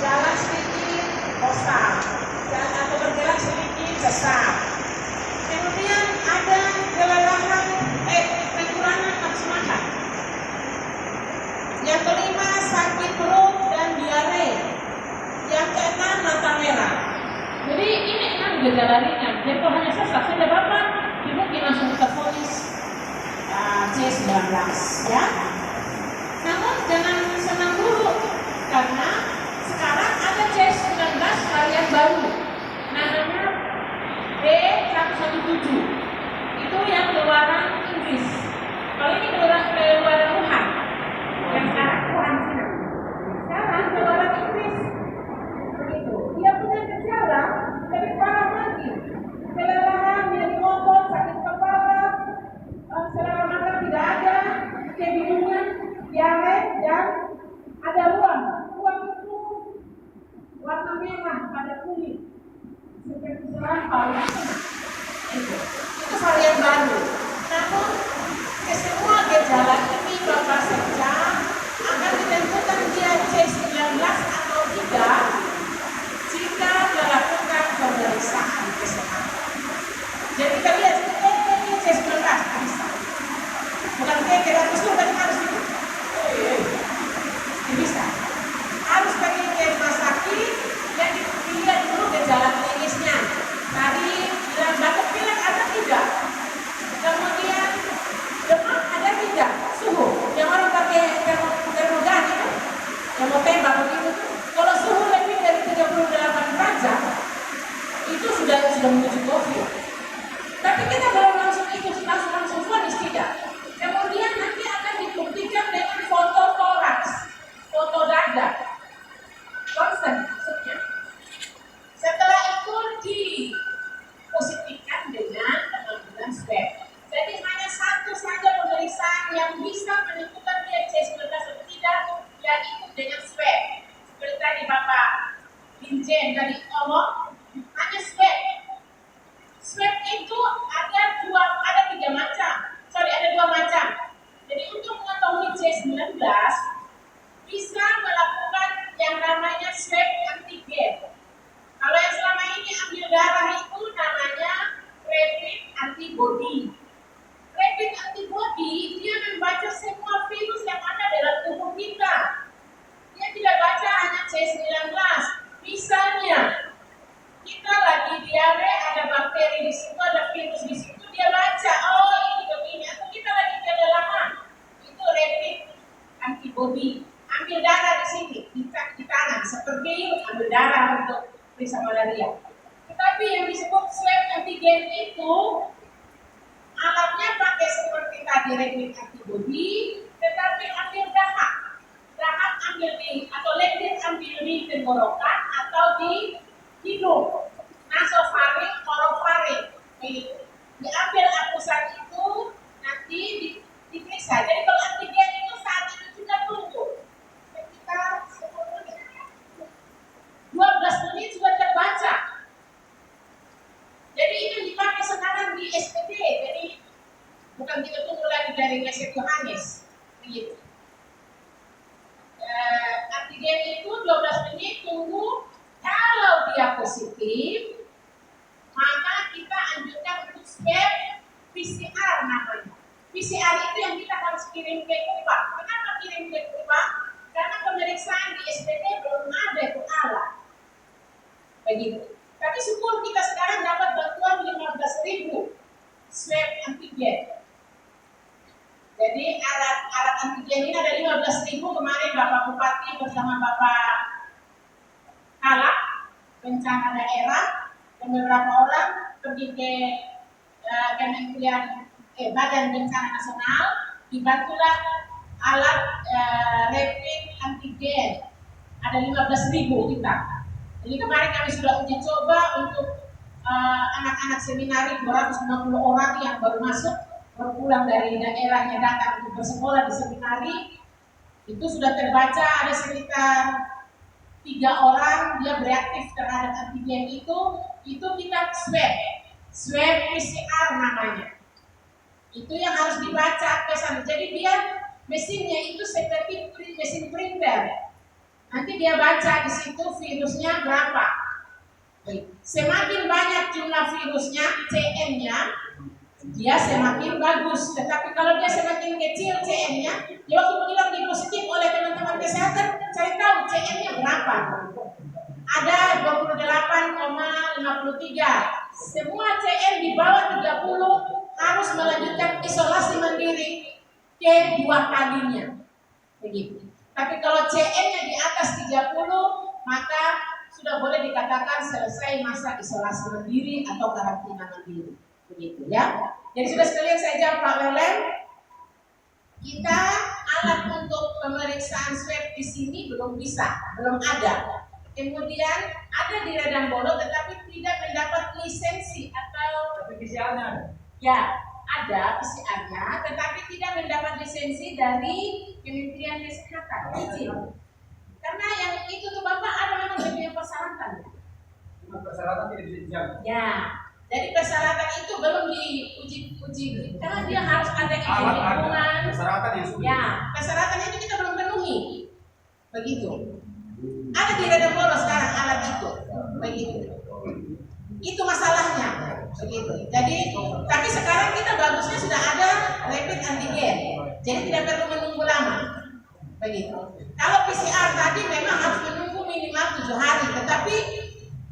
berjalan sedikit bosan, atau berjalan sedikit sesak. Kemudian ada kelelahan, kekurangan nafsu makan. Yang kelima, sakit perut dan diare. Yang keenam, mata merah. Jadi ini 6 gejala ringan. Jadi kalau hanya sesak saja Bapak, mungkin langsung tervonis C19 ya. Namun jangan senang dulu, karena sekarang ada C19 varian baru, namanya B117. Itu yang keluaran Inggris. Kalau ini keluaran Wuhan, yang sekarang Wuhan Cina. Sekarang keluaran Inggris. Begitu. Dia punya gejala lebih parah lagi. Kelelahan, nyeri otot, sakit kepala, selera makan tidak ada, kebingungan, diare, dan ada ruam. Ruam itu warna merah pada kulit, seperti serampau. Itu varian baru. Namun kesemua gejala ini Bapak saja akan ditentukan dia C19 atau tidak jika melakukan pemeriksaan kesehatan. Jadi kalian ini C19 bisa. Bukan kira itu berarti harus itu. Bisa. Harus pergi ke rumah sakit yang dilihat dulu gejala klinisnya. Tadi bilang batuk pilek ada tidak? Kemudian demam ada tidak? Suhu. Yang orang pakai termogan itu, yang mau tembak begitu. Kalau suhu lebih dari 38 derajat, itu sudah menuju COVID. Tapi kita belum langsung vonis tidak. Kemudian nanti akan dibuktikan dengan foto toraks, foto dada, konsen maksudnya. Setelah itu dipositifkan dengan pengambilan swab. Jadi hanya satu saja pemeriksaan yang bisa menentukan dia C19 atau tidak, yaitu dengan swab. Seperti tadi Bapak Binjen tadi ngomong, hanya swab. Swab itu ada dua macam. Jadi untuk mengetahui C19 bisa melakukan yang namanya swab antigen. Kalau yang selama ini ambil darah itu namanya rapid antibody. Rapid antibody dia membaca semua virus yang ada dalam tubuh kita. Dia tidak baca hanya C19. Misalnya kita lagi diare, ada bakteri di situ, ada virus di situ, dia baca, oh ini begini, atau kita lagi kelelahan, itu rapid antibody. Ambil darah di sini, di tangan, seperti ambil darah untuk periksa malaria. Tetapi yang disebut swab antigen itu alatnya pakai seperti tadi rapid antibody, tetapi ambil dahak ambil di, atau lendir ambil di tenggorokan atau di hidung, nasofaring, orofaring, begitu. Diambil apusan itu nanti diperiksa. Jadi kalau antigen itu saat itu kita tunggu sekitar 12 menit sudah terbaca. Jadi itu dipakai sekarang di SPD. Jadi bukan kita tunggu lagi dari Mesir Yohanes, begitu. Antigen itu 12 menit tunggu. Kalau dia positif, maka kita anjurkan untuk swab PCR namanya. PCR itu yang kita harus kirim ke Kuba. Kenapa kirim ke Kuba? Karena pemeriksaan di SPD belum ada itu alat. Begitu. Tapi syukur kita sekarang dapat bantuan 15.000 swab antigen. Jadi alat antigen ini ada 15.000. Kemarin Bapak Bupati bersama Bapak Kalak bencana daerah dan beberapa orang pergi ke Kementerian Badan Bencana Nasional, dibantulah alat rapid antigen. Ada 15.000 kita. Jadi kemarin kami sudah uji coba untuk anak-anak seminari 250 orang yang baru pulang dari daerahnya datang untuk bersekolah di seminari. Itu sudah terbaca ada sekitar 3 orang dia bereaktif terhadap antigen itu kita swab PCR namanya. Itu yang harus dibaca pesan. Jadi dia mesinnya itu seperti mesin printer. Nanti dia baca di situ virusnya berapa. Semakin banyak jumlah virusnya, CN-nya, dia semakin bagus. Tetapi kalau dia semakin kecil CN-nya, dia waktu bilang di positif oleh teman-teman kesehatan, cari tahu CN-nya berapa. Ada 28,53. Semua CN di bawah 30 harus melanjutkan isolasi mandiri ke 2 kalinya. Begitu. Tapi kalau CN-nya di atas 30, maka sudah boleh dikatakan selesai masa isolasi mandiri atau karantina mandiri. Begitu ya. Jadi sudah sekalian saya jawab Pak Lelen, kita alat untuk pemeriksaan swab di sini belum ada. Kemudian ada di Redang Bolo tetapi tidak mendapat lisensi atau PCR-nya. Ya, ada PCR-nya tetapi tidak mendapat lisensi dari Kementerian Kesehatan. Karena yang itu tuh Bapak ada memang punya persyaratan. Persyaratan tidak bisa dijaga. Ya, jadi persyaratan itu belum diuji karena dia harus ada izin lingkungan. Persyaratan yang sudah. Ya, persyaratan itu kita belum penuhi. Begitu. Ada di Redang Bolo sekarang alat itu. Begitu. Itu masalahnya. Begitu. Jadi, tapi sekarang kita bagusnya sudah ada rapid antigen. Jadi tidak perlu menunggu lama. Begitu. Kalau PCR tadi memang harus menunggu minimal 7 hari, tetapi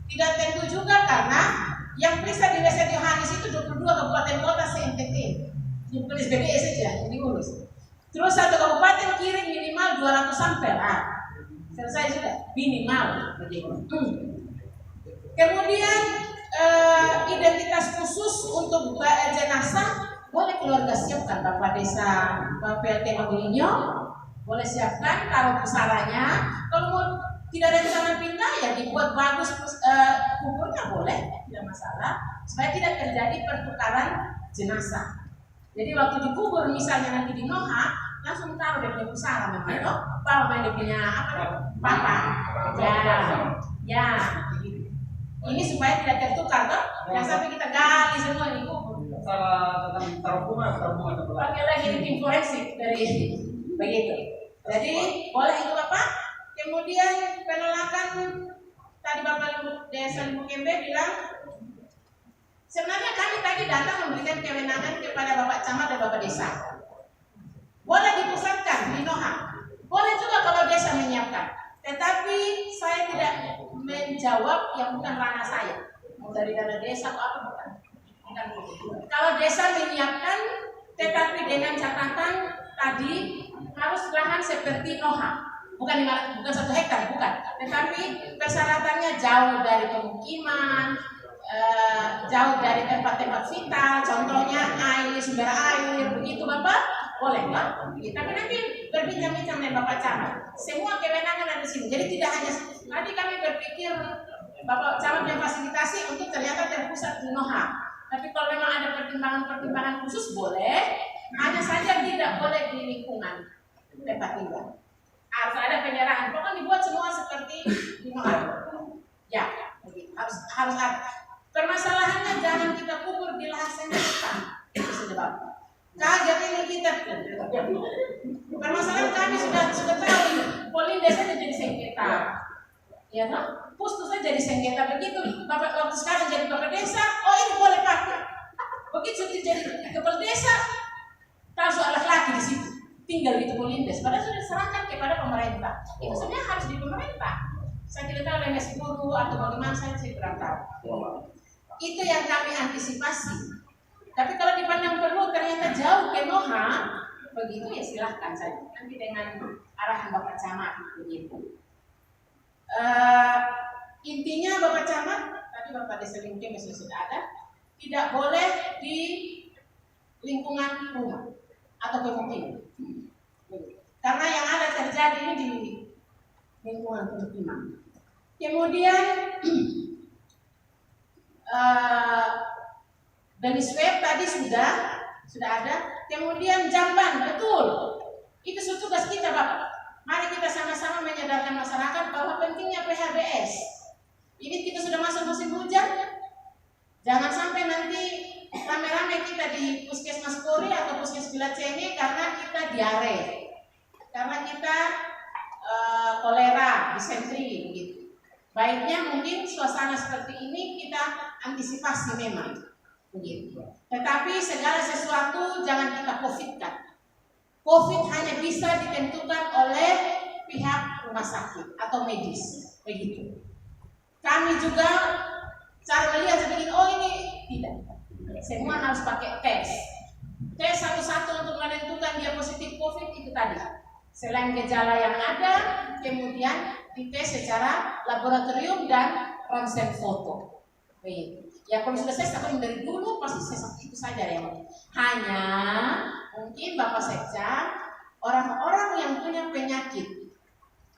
tidak tentu juga karena yang periksa di West Johannes itu 22 kabupaten kota se-NTT. Bukan SBDE saja yang diurus. Terus satu kabupaten kirim minimal 200 sampel. Selesai sudah minimal. Begitu. Kemudian identitas khusus untuk jenazah boleh keluarga siapkan, Bapak Desa, Bapak PLT Mobilinyo boleh siapkan kalau pusaranya. Kalau mau tidak ada rencana pindah ya dibuat bagus kuburnya boleh, tidak masalah supaya tidak terjadi pertukaran jenazah. Jadi waktu dikubur misalnya nanti di Noha langsung taruh dia punya pusara memang itu, bawa dia punya papa. Ya. Ini supaya tidak tertukar toh. Jangan sampai kita gali semua ini kubur. Salah tentang terhubungan. Pakai lagi tim forensik dari begitu. Jadi boleh itu Bapak. Kemudian penolakan tadi Bapak Desa Limbu Kembe bilang sebenarnya kami tadi datang memberikan kewenangan kepada Bapak Camat dan Bapak Desa. Boleh dipusatkan di Noha. Boleh juga kalau desa menyiapkan. Tetapi saya tidak menjawab yang bukan ranah saya. Mau dari dana desa atau apa bukan. Kalau desa menyiapkan, tetapi dengan catatan tadi harus lahan seperti Noha, bukan 1 hektar, bukan. Tetapi persyaratannya jauh dari pemukiman, jauh dari tempat-tempat vital, contohnya air, sumber air, begitu Bapak. Boleh Pak, tapi nanti berbincang-bincang dengan Bapak Camat. Semua kewenangan ada di sini. Jadi tidak hanya tadi kami berpikir Bapak Camat yang fasilitasi untuk ternyata terpusat di Noha. Tapi kalau memang ada pertimbangan-pertimbangan khusus boleh, hanya saja tidak boleh di lingkungan tempat tinggal. Harus ada penyerahan. Pokoknya dibuat semua seperti di Noha. Ya, harus ada. Permasalahannya jangan kita kubur di lahan sengketa. Itu sebab. Kaget ini kita. Permasalahan kami sudah tahu. Polin desa jadi sengketa. Ya kan? Pustus saja jadi sengketa begitu. Bapak waktu sekarang jadi bapak desa, oh ini boleh pakai. Begitu jadi kepala desa, tahu soal laki di situ. Tinggal di Polindes. Padahal sudah diserahkan kepada pemerintah. Itu sebenarnya harus di pemerintah. Saya tidak tahu lemes guru atau bagaimana saya tidak tahu. Itu yang kami antisipasi. Tapi kalau dipandang perlu ternyata jauh ke Noha, begitu ya silahkan saja. Nanti dengan arahan Bapak Camat begitu. Intinya Bapak Camat, tadi Bapak Desa Limbu Kembe sudah ada, tidak boleh di lingkungan rumah atau pemukiman. Karena yang ada terjadi ini di lingkungan pemukiman. Kemudian dari swab tadi sudah ada. Kemudian jamban, betul. Itu tugas kita Bapak. Mari kita sama-sama menyadarkan masyarakat bahwa pentingnya PHBS. Ini kita sudah masuk musim hujan. Jangan sampai nanti rame-rame kita di puskesmas Kori atau puskesmas Bilacenge karena kita diare, karena kita kolera, sentri begitu. Baiknya mungkin suasana seperti ini kita antisipasi memang begitu. Tetapi segala sesuatu jangan kita COVID-kan. COVID hanya bisa ditentukan oleh pihak rumah sakit atau medis begitu. Kami juga cara melihat seperti oh ini tidak. Semua harus pakai tes. Tes satu-satu untuk menentukan dia positif COVID itu tadi. Selain gejala yang ada, kemudian dites secara laboratorium dan ronsen foto. Ya kalau sudah saya sampaikan dari dulu pasti saya itu saja yang hanya mungkin Bapak Sekja orang-orang yang punya penyakit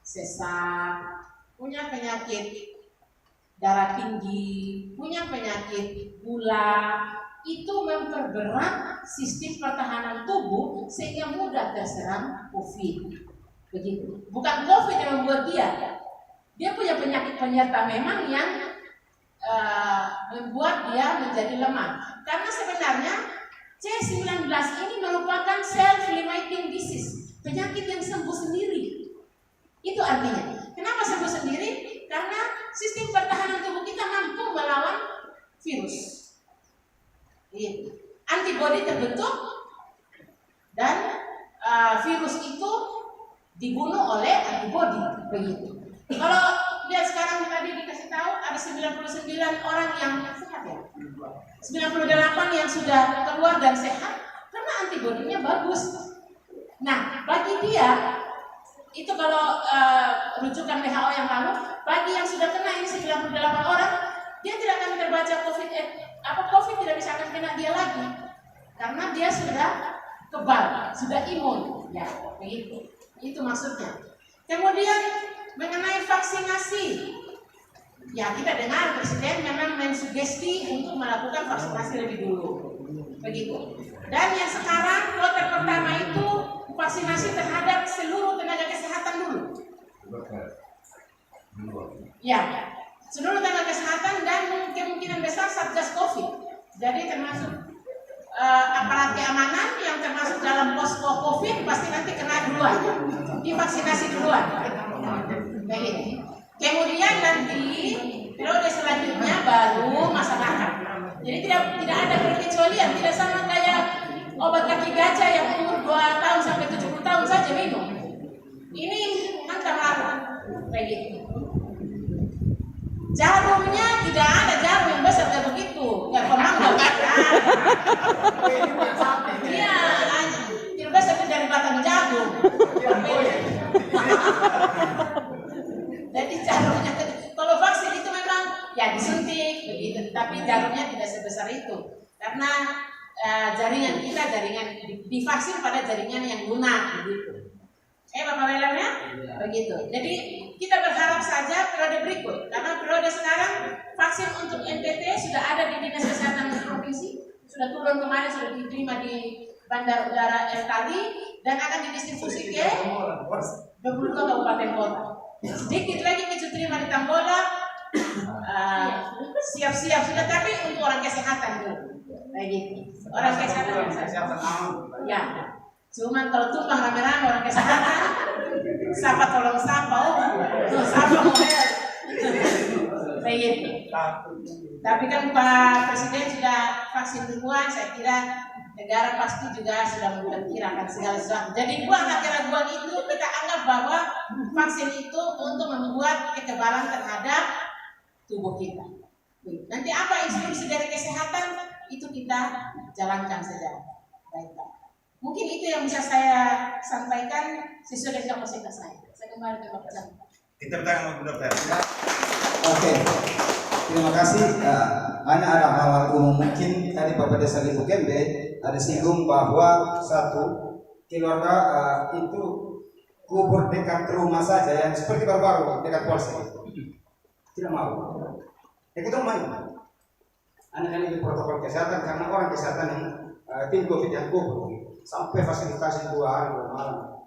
sesak, punya penyakit darah tinggi, punya penyakit gula, itu memperberat sistem pertahanan tubuh sehingga mudah terserang COVID. Begitu. Bukan COVID yang membuat dia punya penyakit penyerta memang yang membuat dia menjadi lemah. Karena sebenarnya C19 ini merupakan self-limiting disease, penyakit yang sembuh sendiri. Itu artinya. Kenapa sembuh sendiri? Karena sistem pertahanan tubuh kita mampu melawan virus. Antibodi terbentuk dan virus itu dibunuh oleh antibodi begitu. Kalau lihat sekarang tadi dikasih tahu ada 99 orang yang sehat ya. 98 yang sudah keluar dan sehat karena antibodinya bagus. Nah, bagi dia itu kalau rujukan WHO yang lalu, bagi yang sudah kena ini 98 orang, dia tidak akan terbaca COVID tidak bisa akan kena dia lagi karena dia sudah kebal, sudah imun, ya begitu. Itu maksudnya. Kemudian mengenai vaksinasi, ya kita dengar Presiden memang mensugesti untuk melakukan vaksinasi lebih dulu, begitu. Dan yang sekarang kloter pertama itu vaksinasi terhadap seluruh tenaga kesehatan dulu. Ya, seluruh tenaga kesehatan dan kemungkinan besar Satgas COVID. Jadi termasuk aparat keamanan yang termasuk dalam posko COVID pasti nanti kena duluan, divaksinasi duluan. Baik. Kemudian nanti periode selanjutnya baru masyarakat. Jadi tidak ada pengecualian, tidak sama kayak obat kaki gajah yang umur 2 tahun sampai 70 tahun saja minum. Ini antar lalu. Baik. Jarumnya tidak ada jarum yang besar kayak begitu, kayak pemangga ada. Iya, tidak besar itu dari batang jagung. Jadi jarumnya, kalau vaksin itu memang ya disuntik begitu, tapi jarumnya tidak sebesar itu karena jaringan kita divaksin pada jaringan yang lunak begitu. Bapak Welangnya begitu. Jadi kita berharap saja periode berikut, karena periode sekarang vaksin untuk NTT sudah ada di Dinas Kesehatan Provinsi, sudah turun kemarin, sudah diterima di Bandar Udara Erkali dan akan didistribusi ke 22 kabupaten kota. Sedikit lagi kita terima di Tambola, siap-siap sudah, tapi untuk orang kesehatan dulu. Kayak gitu. Orang kesehatan ya. Cuman kalau tumpah rame-rame orang kesehatan, siapa tolong siapa, siapa model. Kayak gitu. Tapi kan Pak Presiden sudah vaksin duluan, saya kira negara pasti juga sudah memperkirakan segala sesuatu. Jadi buang keraguan itu, kita anggap bahwa vaksin itu untuk membuat kekebalan terhadap tubuh kita. Nanti apa instruksi dari kesehatan itu kita jalankan saja. Baik. Mungkin itu yang bisa saya sampaikan sesuai dengan kapasitas saya. Saya kembali ke Bapak Sam. Kita bertanya sama dokter. Oke, terima kasih. Hanya ada hal-hal umum mungkin tadi Bapak Desa Ibu Gembe ada singgung bahwa satu keluarga itu kubur dekat rumah saja yang seperti baru-baru dekat polsek. Tidak mau. Itu main. Anak-anak di protokol kesehatan karena orang kesehatan yang tim COVID yang kubur sampai fasilitasi 2 hari 2 malam.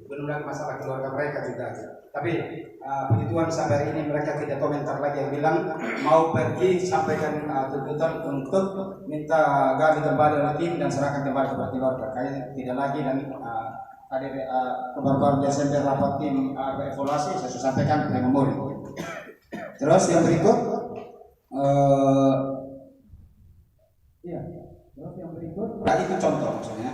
Belum lagi masalah keluarga mereka juga. Tapi puji Tuhan sampai hari ini mereka tidak komentar lagi, yang bilang mau pergi sampaikan tuntutan untuk minta gali kembali oleh tim dan serahkan kembali kepada keluarga. Kayaknya tidak lagi dan hadir kemarin Desember rapat tim evaluasi saya sudah sampaikan ke memori. Terus yang berikut, terus yang berikut, itu contoh maksudnya.